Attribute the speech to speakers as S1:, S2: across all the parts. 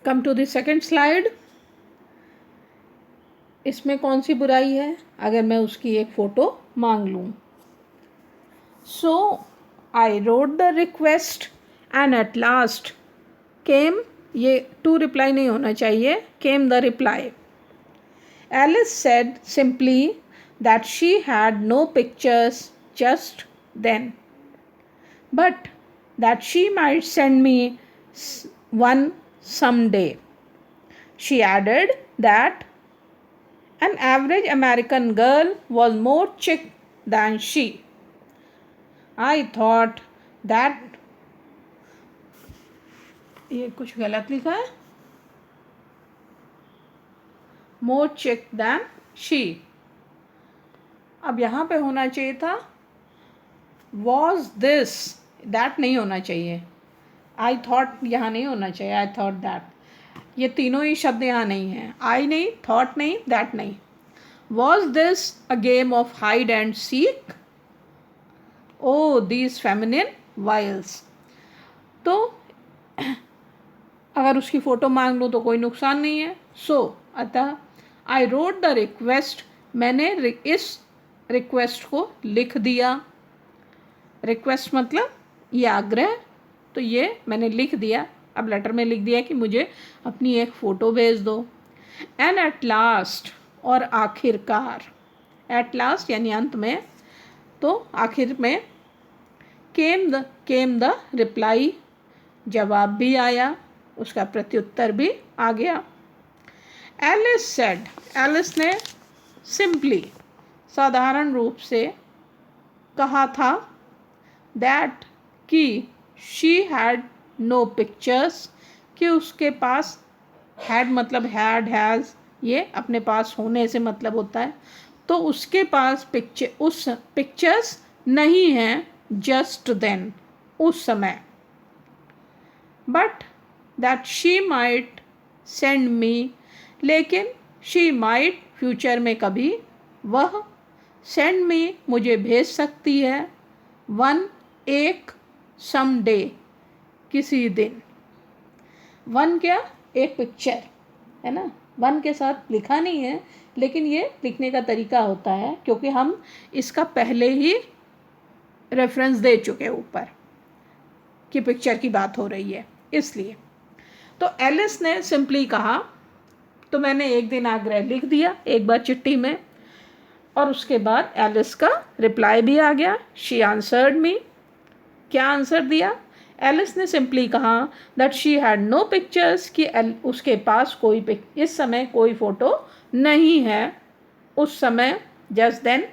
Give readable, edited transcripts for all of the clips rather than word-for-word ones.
S1: Come to the second slide. इसमें कौन सी बुराई है अगर मैं उसकी एक फ़ोटो मांग लूँ। So I wrote the request and at last came, ये टू रिप्लाई नहीं होना चाहिए, came the reply. Alice said simply that she had no pictures just then, but that she might send me one someday. She added that an average American girl was more chic than she. I thought that ये कुछ गलत लिखा है, more chic than she। अब यहाँ पे होना चाहिए था was this, that नहीं होना चाहिए। I thought यहाँ नहीं होना चाहिए, I thought that। ये तीनों ही शब्द यहाँ नहीं हैं, I नहीं, thought नहीं, that नहीं। Was this a game of hide and seek? Oh, these feminine wiles। तो अगर उसकी फ़ोटो मांग लूँ तो कोई नुकसान नहीं है। सो अतः आई रोट द रिक्वेस्ट, मैंने इस रिक्वेस्ट को लिख दिया। रिक्वेस्ट मतलब ये आग्रह, तो ये मैंने लिख दिया। अब लेटर में लिख दिया कि मुझे अपनी एक फ़ोटो भेज दो। एंड एट लास्ट, और आखिरकार, एट लास्ट यानी अंत में, तो आखिर में केम द रिप्लाई, जवाब भी आया, उसका प्रत्युत्तर भी आ गया। एलिस सेड, एलिस ने सिंपली, साधारण रूप से कहा था, दैट कि शी हैड नो पिक्चर्स, कि उसके पास, हैड मतलब हैड, हैज़, ये अपने पास होने से मतलब होता है, तो उसके पास पिक्चर्स नहीं हैं जस्ट देन, उस समय। But that she might send मी, लेकिन शी माइट फ्यूचर में कभी, वह सेंड मी मुझे भेज सकती है, वन एक, सम डे किसी दिन। वन क्या, एक पिक्चर है ना, वन के साथ लिखा नहीं है, लेकिन ये लिखने का तरीका होता है क्योंकि हम इसका पहले ही रेफरेंस दे चुके ऊपर कि पिक्चर की बात हो रही है, इसलिए। तो एलिस ने सिंपली कहा, तो मैंने एक दिन आग्रह लिख दिया एक बार चिट्ठी में, और उसके बाद एलिस का रिप्लाई भी आ गया। शी आंसर्ड मी, क्या आंसर दिया? एलिस ने सिंपली कहा that she had no pictures, कि उसके पास कोई इस समय कोई फ़ोटो नहीं है, उस समय, just then.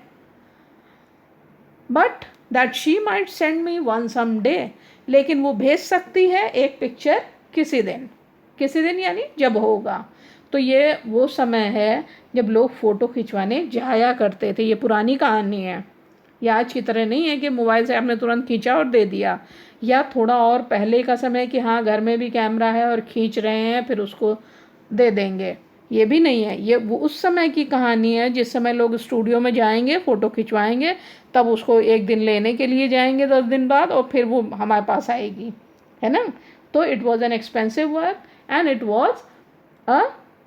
S1: But that she might send me one some day, लेकिन वो भेज सकती है एक पिक्चर किसी दिन, किसी दिन यानी जब होगा। तो ये वो समय है जब लोग फ़ोटो खिंचवाने जाया करते थे। ये पुरानी कहानी है, ये आज की तरह नहीं है कि मोबाइल से आपने तुरंत खींचा और दे दिया, या थोड़ा और पहले का समय कि हाँ घर में भी कैमरा है और खींच रहे हैं फिर उसको दे देंगे, ये भी नहीं है। ये वो उस समय की कहानी है जिस समय लोग स्टूडियो में जाएंगे, फ़ोटो खिंचवाएंगे, तब उसको एक दिन लेने के लिए जाएंगे 10 दिन बाद, और फिर वो हमारे पास आएगी, है ना। तो it was an expensive work and it was a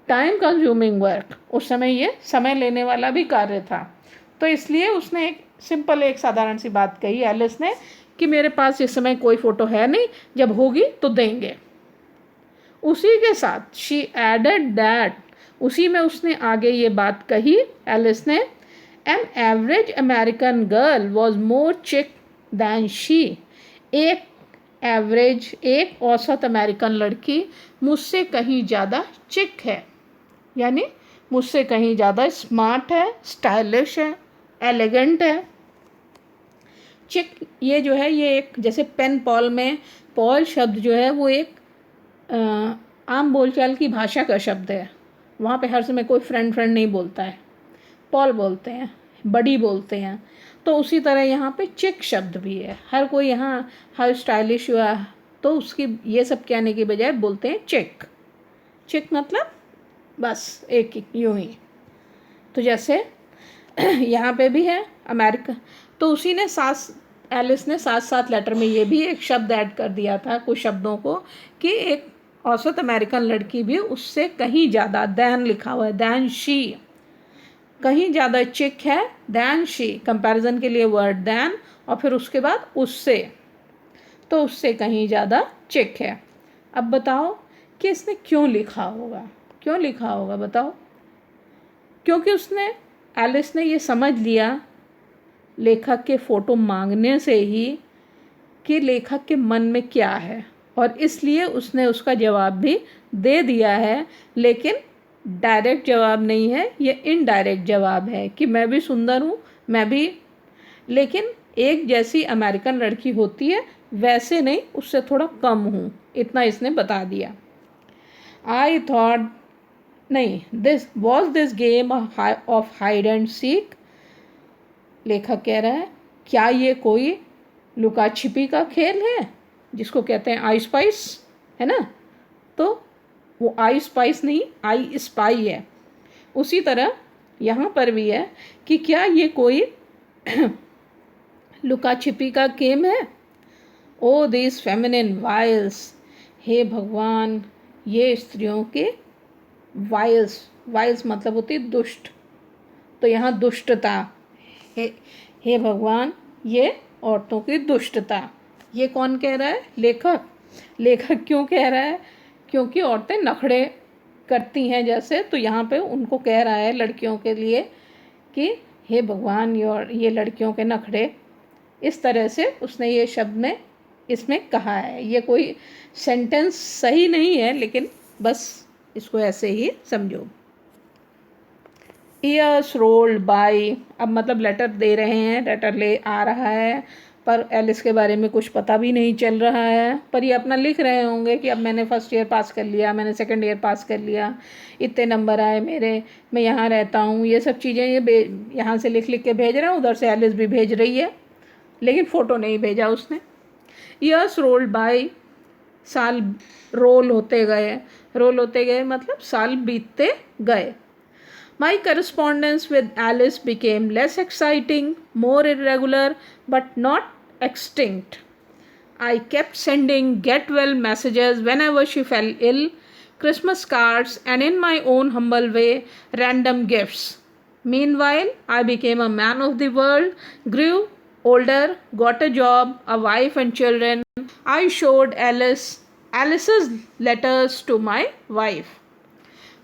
S1: time consuming work. उस समय ये समय लेने वाला भी कार्य था। तो इसलिए उसने एक सिंपल, एक साधारण सी बात कही एलिस ने कि मेरे पास इस समय कोई फ़ोटो है नहीं, जब होगी तो देंगे। उसी के साथ शी एडेड दैट, उसी में उसने आगे ये बात कही एलिस ने, an average American girl was more चिक दैन शी, एक एवरेज, एक औसत अमेरिकन लड़की मुझसे कहीं ज़्यादा चिक है, यानी मुझसे कहीं ज़्यादा स्मार्ट है, स्टाइलिश है, एलिगेंट है। चिक ये जो है, ये एक जैसे पेन पॉल में, पॉल शब्द जो है वो एक आम बोलचाल की भाषा का शब्द है। वहाँ पे हर समय कोई फ्रेंड नहीं बोलता है, पॉल बोलते हैं, बड़ी बोलते हैं। तो उसी तरह यहाँ पे चिक शब्द भी है। हर कोई यहाँ हर स्टाइलिश हुआ तो उसकी ये सब कहने की बजाय बोलते हैं चिक। चिक मतलब बस एक यूँ ही। तो जैसे यहाँ पे भी है अमेरिका, तो उसी ने एलिस ने साथ साथ लेटर में ये भी एक शब्द ऐड कर दिया था, कुछ शब्दों को, कि एक औसत अमेरिकन लड़की भी उससे कहीं ज़्यादा, दैन लिखा हुआ है, दैन शी, कहीं ज़्यादा चिक है दैन शी, कंपैरिजन के लिए वर्ड दैन और फिर उसके बाद उससे, तो उससे कहीं ज़्यादा चिक है। अब बताओ कि इसने क्यों लिखा होगा, क्यों लिखा होगा बताओ? क्योंकि उसने, एलिस ने ये समझ लिया लेखक के फ़ोटो मांगने से ही कि लेखक के मन में क्या है, और इसलिए उसने उसका जवाब भी दे दिया है, लेकिन डायरेक्ट जवाब नहीं है, ये इनडायरेक्ट जवाब है कि मैं भी सुंदर हूँ, मैं भी, लेकिन एक जैसी अमेरिकन लड़की होती है वैसे नहीं, उससे थोड़ा कम हूँ, इतना इसने बता दिया। आई थॉट, नहीं, this game of hide and seek, लेखक कह रहा है क्या ये कोई लुका छिपी का खेल है जिसको कहते हैं आई स्पाइस, है ना? तो वो आई स्पाइस नहीं, आई स्पाई है। उसी तरह यहाँ पर भी है कि क्या ये कोई लुका छिपी का गेम है? ओ दिस फेमिनिन वाइल्स, हे भगवान, ये स्त्रियों के वाइल्स, वाइल्स मतलब होती है दुष्ट, तो यहाँ दुष्टता, हे भगवान ये औरतों की दुष्टता। ये कौन कह रहा है? लेखक। लेखक क्यों कह रहा है? क्योंकि औरतें नखड़े करती हैं जैसे, तो यहाँ पे उनको कह रहा है लड़कियों के लिए कि हे भगवान ये लड़कियों के नखड़े, इस तरह से उसने ये शब्द में इसमें कहा है। ये कोई सेंटेंस सही नहीं है, लेकिन बस इसको ऐसे ही समझो। ईयर्स रोल्ड बाय, अब मतलब लेटर दे रहे हैं, लेटर ले आ रहा है, पर एलिस के बारे में कुछ पता भी नहीं चल रहा है, पर ये अपना लिख रहे होंगे कि अब मैंने फर्स्ट ईयर पास कर लिया, मैंने सेकंड ईयर पास कर लिया, इतने नंबर आए मेरे, मैं यहाँ रहता हूँ, ये सब चीज़ें ये यहाँ से लिख लिख के भेज रहे हैं। उधर से एलिस भी भेज रही है, लेकिन फ़ोटो नहीं भेजा उसने। ईयर्स रोल्ड बाय, साल रोल होते गए मतलब साल बीतते गए। My correspondence with Alice became less exciting, more irregular, but not extinct. I kept sending get well messages whenever she fell ill, Christmas cards, and in my own humble way, random gifts. Meanwhile, I became a man of the world, grew older, got a job, a wife, and children. I showed Alice's letters to my wife.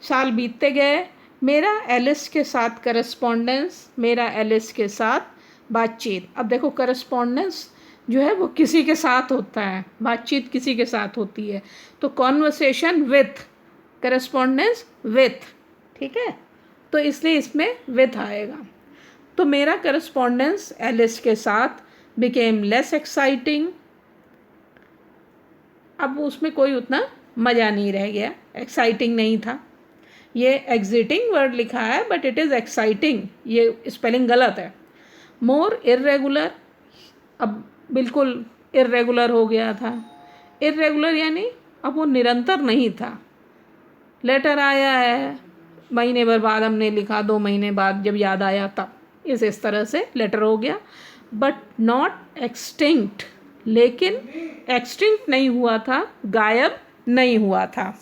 S1: साल बीतते गए, मेरा Alice के साथ correspondence, मेरा Alice के साथ बातचीत। अब देखो करस्पॉन्डेंस जो है वो किसी के साथ होता है, बातचीत किसी के साथ होती है, तो कॉन्वर्सेशन विथ, करस्पॉन्डेंस विथ, ठीक है, तो इसलिए इसमें विथ आएगा। तो मेरा करस्पॉन्डेंस एलिस के साथ बिकेम लेस एक्साइटिंग, अब उसमें कोई उतना मज़ा नहीं रह गया, एक्साइटिंग नहीं था। ये एग्जिटिंग वर्ड लिखा है बट इट इज़ एक्साइटिंग, ये स्पेलिंग गलत है। मोर इर्रेगुलर, अब बिल्कुल इर्रेगुलर हो गया था। इर्रेगुलर यानी अब वो निरंतर नहीं था। लेटर आया है, महीने भर बाद हमने लिखा, 2 महीने बाद जब याद आया तब, इस तरह से लेटर हो गया। बट नॉट एक्सटिंक्ट, लेकिन एक्सटिंक्ट नहीं हुआ था, गायब नहीं हुआ था।